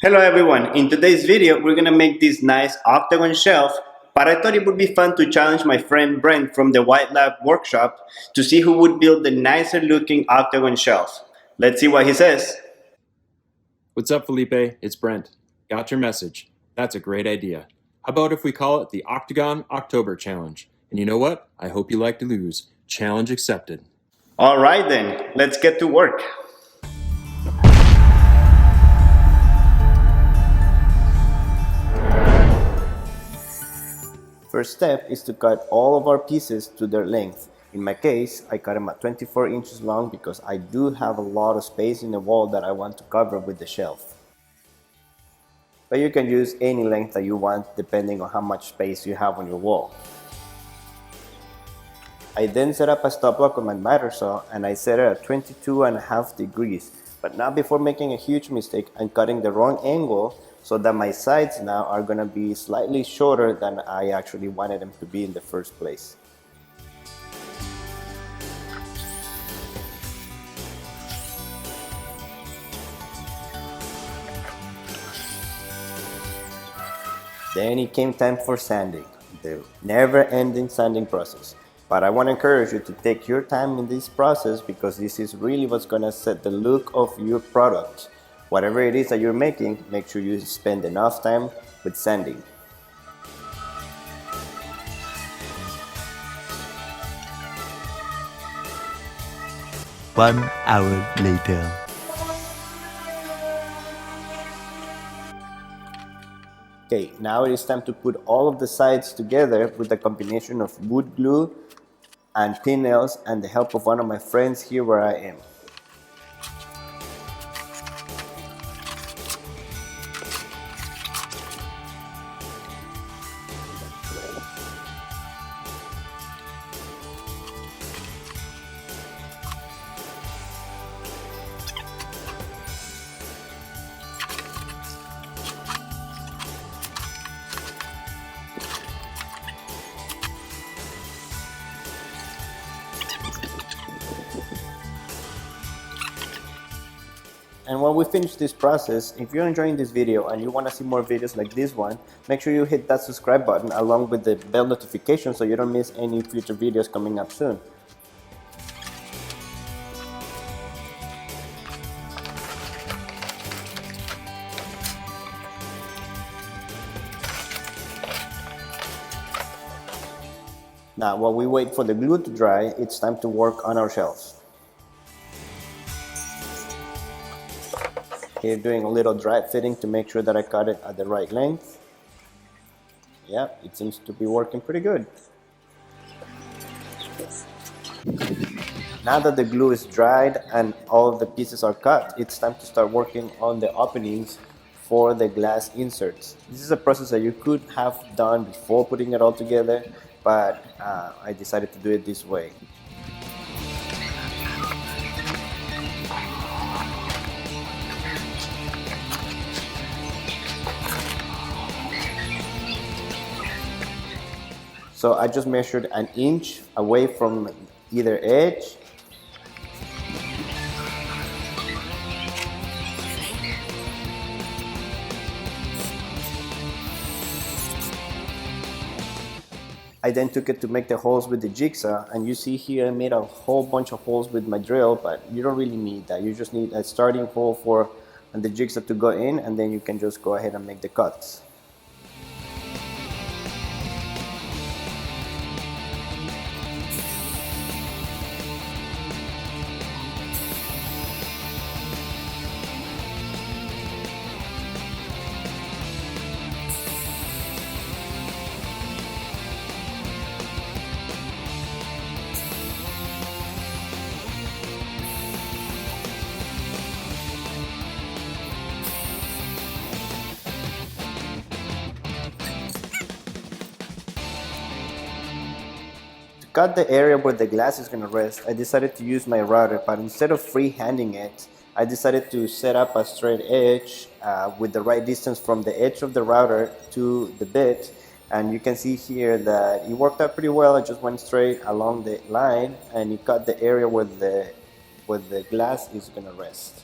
Hello everyone, in today's video we're gonna make this nice octagon shelf, but I thought it would be fun to challenge my friend Brent from the White Lab workshop to see who would build the nicer looking octagon shelf. Let's see what he says. What's up, Felipe? It's Brent. Got your message. That's a great idea. How about if we call it the Octagon October Challenge? And you know what? I hope you like to lose. Challenge accepted. Alright then, let's get to work. First step is to cut all of our pieces to their length. In my case, I cut them at 24 inches long because I do have a lot of space in the wall that I want to cover with the shelf. But you can use any length that you want depending on how much space you have on your wall. I then set up a stop block on my miter saw and I set it at 22.5 degrees. But not before making a huge mistake and cutting the wrong angle, so that my sides now are going to be slightly shorter than I actually wanted them to be in the first place. Then it came time for sanding, the never-ending sanding process. But I want to encourage you to take your time in this process because this is really what's going to set the look of your product. Whatever it is that you're making, make sure you spend enough time with sanding. One hour later. Okay, now it is time to put all of the sides together with a combination of wood glue and pin nails and the help of one of my friends here where I am. And while we finish this process, if you're enjoying this video and you want to see more videos like this one, make sure you hit that subscribe button along with the bell notification so you don't miss any future videos coming up soon. Now, while we wait for the glue to dry, it's time to work on our shelves. Here doing a little dry fitting to make sure that I cut it at the right length. Yeah, it seems to be working pretty good. Now that the glue is dried and all of the pieces are cut, it's time to start working on the openings for the glass inserts. This is a process that you could have done before putting it all together, but I decided to do it this way. So I just measured an inch away from either edge. I then took it to make the holes with the jigsaw, and you see here I made a whole bunch of holes with my drill, but you don't really need that. You just need a starting hole for the jigsaw to go in, and then you can just go ahead and make the cuts. Cut the area where the glass is going to rest, I decided to use my router, but instead of freehanding it, I decided to set up a straight edge with the right distance from the edge of the router to the bit. And you can see here that it worked out pretty well. I just went straight along the line and it cut the area where the glass is going to rest.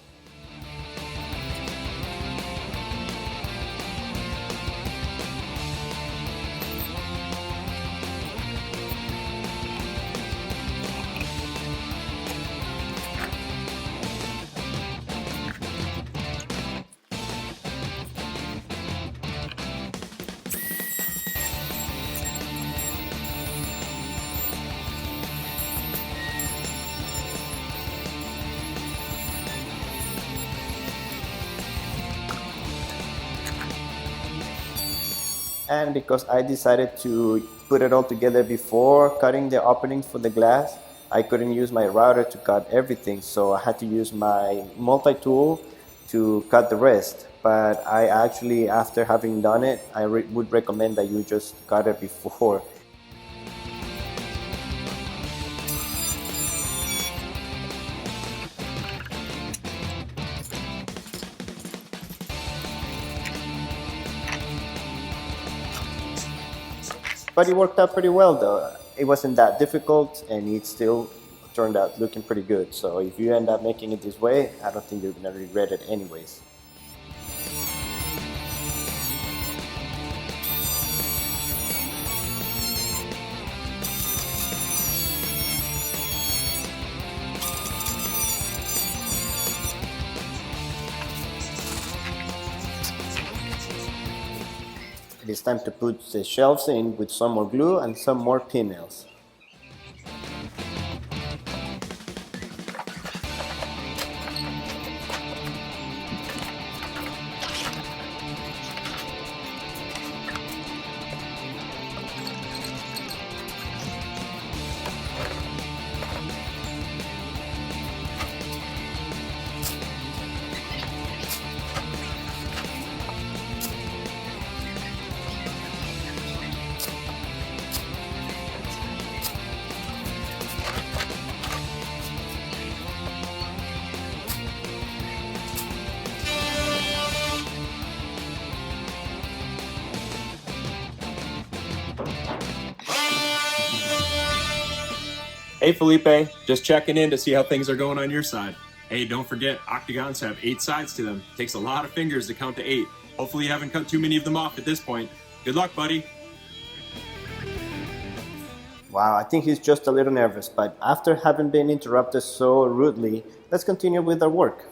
And because I decided to put it all together before cutting the openings for the glass, I couldn't use my router to cut everything, so I had to use my multi-tool to cut the rest. But I actually, after having done it, I would recommend that you just cut it before. But it worked out pretty well though. It wasn't that difficult and it still turned out looking pretty good. So if you end up making it this way, I don't think you're gonna regret it anyways. It is time to put the shelves in with some more glue and some more pin nails. Hey Felipe, just checking in to see how things are going on your side. Hey, don't forget, octagons have 8 sides to them. Takes a lot of fingers to count to 8. Hopefully you haven't cut too many of them off at this point. Good luck, buddy. Wow, I think he's just a little nervous, but after having been interrupted so rudely, let's continue with our work.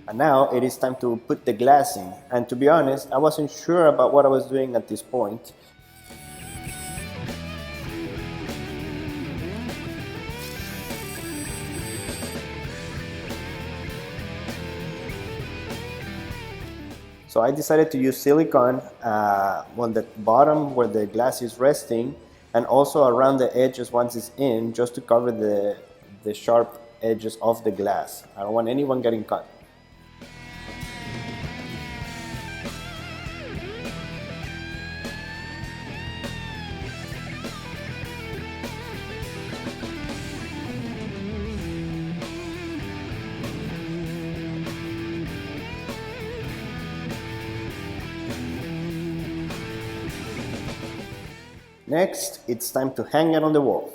And now it is time to put the glass in. And to be honest, I wasn't sure about what I was doing at this point. So I decided to use silicone on the bottom where the glass is resting and also around the edges once it's in, just to cover the sharp edges of the glass. I don't want anyone getting cut. Next, it's time to hang it on the wall.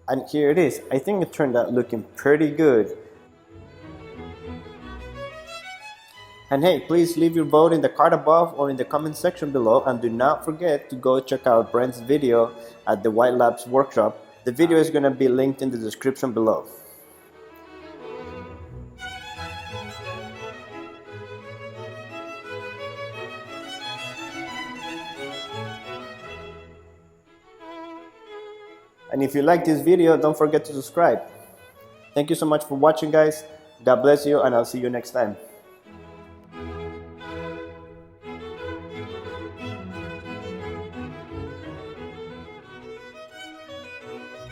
And here it is. I think it turned out looking pretty good. And hey, please leave your vote in the card above or in the comment section below, and do not forget to go check out Brent's video at the White Labs workshop. The video is going to be linked in the description below. And if you like this video, don't forget to subscribe. Thank you so much for watching, guys. God bless you, and I'll see you next time.